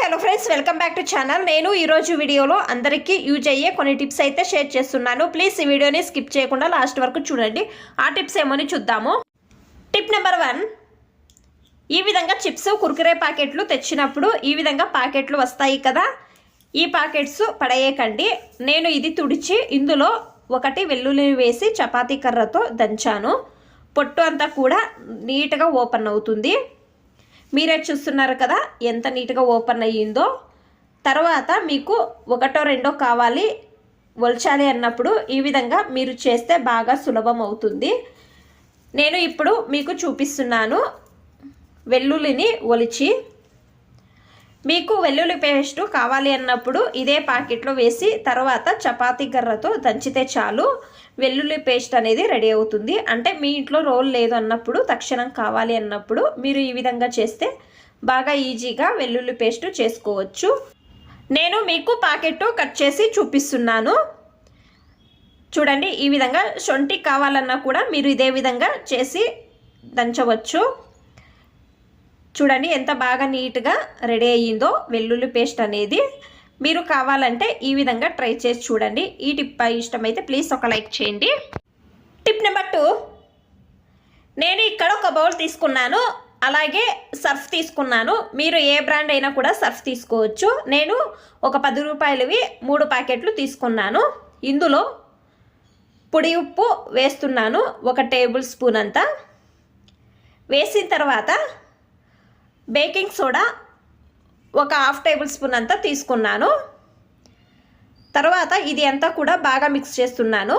Hello friends, welcome back to channel. నేను ఈరోజు వీడియోలో అందరికీ యూజ్ అయ్యే కొన్ని టిప్స్ అయితే షేర్ చేస్తున్నాను. ప్లీజ్ ఈ వీడియోని స్కిప్ చేయకుండా లాస్ట్ వరకు చూడండి. ఆ టిప్స్ ఏమని చూద్దాము. టిప్ నెంబర్ 1, ఈ విధంగా చిప్స్ కుర్కురే ప్యాకెట్లు తెచ్చినప్పుడు ఈ విధంగా ప్యాకెట్లు వస్తాయి కదా, ఈ ప్యాకెట్స్ పడేయకండి. నేను ఇది తుడిచి ఇందులో ఒకటి వెల్లుల్లి వేసి చపాతీ కర్రతో దంచాను. పొట్టు అంతా కూడా నీట్గా ఓపెన్ అవుతుంది. మీరే చూస్తున్నారు కదా ఎంత నీట్గా ఓపెన్ అయ్యిందో. తర్వాత మీకు ఒకటో రెండో కావాలి ఒలచాలి అన్నప్పుడు ఈ విధంగా మీరు చేస్తే బాగా సులభం అవుతుంది. నేను ఇప్పుడు మీకు చూపిస్తున్నాను వెల్లుల్లిని ఒలిచి. మీకు వెల్లుల్లి పేస్ట్ కావాలి అన్నప్పుడు ఇదే ప్యాకెట్లో వేసి తర్వాత చపాతీ కర్రతో దంచితే చాలు, వెల్లుల్లి పేస్ట్ అనేది రెడీ అవుతుంది. అంటే మీ ఇంట్లో రోల్ లేదు అన్నప్పుడు, తక్షణం కావాలి అన్నప్పుడు మీరు ఈ విధంగా చేస్తే బాగా ఈజీగా వెల్లుల్లి పేస్ట్ చేసుకోవచ్చు. నేను మీకు ప్యాకెట్ కట్ చేసి చూపిస్తున్నాను. చూడండి, ఈ విధంగా శొంఠి కావాలన్నా కూడా మీరు ఇదే విధంగా చేసి దంచవచ్చు. చూడండి ఎంత బాగా నీట్గా రెడీ అయ్యిందో వెల్లుల్లి పేస్ట్ అనేది. మీరు కావాలంటే ఈ విధంగా ట్రై చేసి చూడండి. ఈ టిప్ ఇష్టమైతే ప్లీజ్ ఒక లైక్ చేయండి. టిప్ నెంబర్ 2, నేను ఇక్కడ ఒక బౌల్ తీసుకున్నాను, అలాగే సర్ఫ్ తీసుకున్నాను. మీరు ఏ బ్రాండ్ అయినా కూడా సర్ఫ్ తీసుకోవచ్చు. నేను ఒక 10 రూపాయలవి 3 ప్యాకెట్లు తీసుకున్నాను. ఇందులో పొడి ఉప్పు వేస్తున్నాను, 1 టేబుల్ స్పూన్ అంతా. వేసిన తర్వాత బేకింగ్ సోడా 1/2 టేబుల్ స్పూన్ అంతా తీసుకున్నాను. తర్వాత ఇది అంతా కూడా బాగా మిక్స్ చేస్తున్నాను.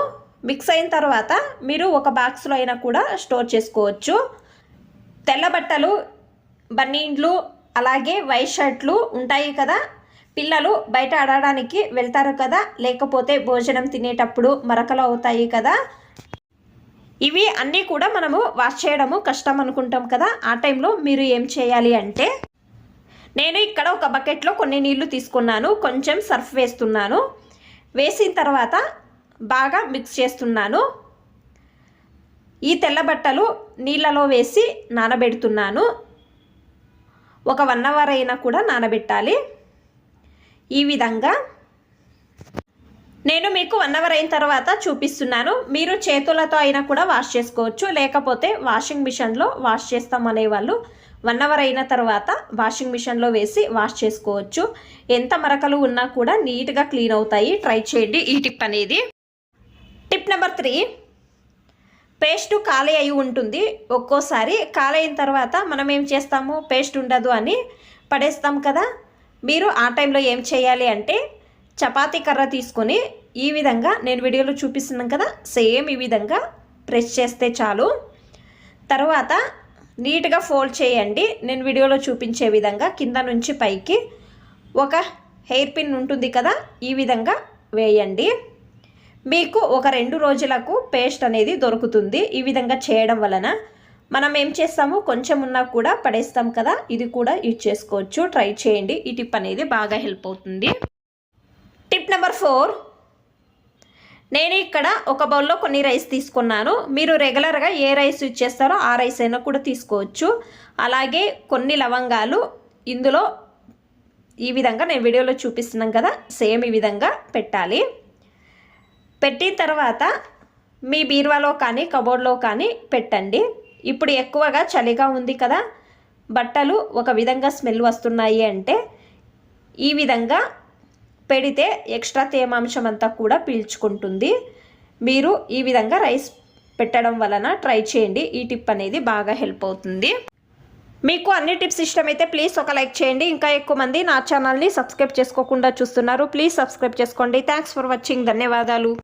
మిక్స్ అయిన తర్వాత మీరు ఒక బాక్స్లో అయినా కూడా స్టోర్ చేసుకోవచ్చు. తెల్ల బట్టలు, బనీన్లు, అలాగే వైట్ షర్ట్లు ఉంటాయి కదా, పిల్లలు బయట ఆడడానికి వెళ్తారు కదా, లేకపోతే భోజనం తినేటప్పుడు మరకలు అవుతాయి కదా, ఇవి అన్నీ కూడా మనము వాష్ చేయడము కష్టం అనుకుంటాం కదా. ఆ టైంలో మీరు ఏం చేయాలి అంటే, నేను ఇక్కడ ఒక బకెట్లో కొన్ని నీళ్లు తీసుకున్నాను, కొంచెం సర్ఫ్ వేస్తున్నాను. వేసిన తర్వాత బాగా మిక్స్ చేస్తున్నాను. ఈ తెల్ల బట్టలు నీళ్ళలో వేసి నానబెడుతున్నాను. ఒక 1 అవర్ అయినా కూడా నానబెట్టాలి. ఈ విధంగా నేను మీకు 1 అవర్ అయిన తర్వాత చూపిస్తున్నాను. మీరు చేతులతో అయినా కూడా వాష్ చేసుకోవచ్చు, లేకపోతే వాషింగ్ మిషన్లో వాష్ చేస్తామనే వాళ్ళు 1 అవర్ అయిన తర్వాత వాషింగ్ మిషన్లో వేసి వాష్ చేసుకోవచ్చు. ఎంత మరకలు ఉన్నా కూడా నీట్గా క్లీన్ అవుతాయి. ట్రై చేయండి ఈ టిప్ అనేది. టిప్ నెంబర్ 3, పేస్ట్ ఖాళీ అయి ఉంటుంది. ఒక్కోసారి ఖాళీ అయిన తర్వాత మనం ఏం చేస్తాము, పేస్ట్ ఉండదు అని పడేస్తాం కదా. మీరు ఆ టైంలో ఏం చేయాలి అంటే, చపాతీ కర్ర తీసుకొని ఈ విధంగా నేను వీడియోలో చూపిస్తున్నాను కదా, సేమ్ ఈ విధంగా ప్రెస్ చేస్తే చాలు. తర్వాత నీట్గా ఫోల్డ్ చేయండి. నేను వీడియోలో చూపించే విధంగా కింద నుంచి పైకి ఒక హెయిర్ పిన్ ఉంటుంది కదా, ఈ విధంగా వేయండి. మీకు ఒక 2 రోజులకు పేస్ట్ అనేది దొరుకుతుంది. ఈ విధంగా చేయడం వలన మనం ఏం చేస్తాము, కొంచెం ఉన్నా కూడా పడేస్తాం కదా, ఇది కూడా యూజ్ చేసుకోవచ్చు. ట్రై చేయండి, ఈ టిప్ అనేది బాగా హెల్ప్ అవుతుంది. టిప్ నెంబర్ 4, నేను ఇక్కడ ఒక బౌల్లో కొన్ని రైస్ తీసుకున్నాను. మీరు రెగ్యులర్గా ఏ రైస్ యూజ్ చేస్తారో ఆ రైస్ అయినా కూడా తీసుకోవచ్చు. అలాగే కొన్ని లవంగాలు ఇందులో ఈ విధంగా నేను వీడియోలో చూపిస్తున్నాను కదా, సేమ్ ఈ విధంగా పెట్టాలి. పెట్టిన తర్వాత మీ బీరువాలో కానీ కబోర్డ్లో కానీ పెట్టండి. ఇప్పుడు ఎక్కువగా చలిగా ఉంది కదా, బట్టలు ఒక విధంగా స్మెల్ వస్తున్నాయి అంటే ఈ విధంగా పెడితే ఎక్స్ట్రా తేమాంశం అంతా కూడా పీల్చుకుంటుంది. మీరు ఈ విధంగా రైస్ పెట్టడం వలన ట్రై చేయండి. ఈ టిప్ అనేది బాగా హెల్ప్ అవుతుంది. మీకు అన్ని టిప్స్ ఇష్టమైతే ప్లీజ్ ఒక లైక్ చేయండి. ఇంకా ఎక్కువ మంది నా ఛానల్ని సబ్స్క్రైబ్ చేసుకోకుండా చూస్తున్నారు, ప్లీజ్ సబ్స్క్రైబ్ చేసుకోండి. Thanks for watching. ధన్యవాదాలు.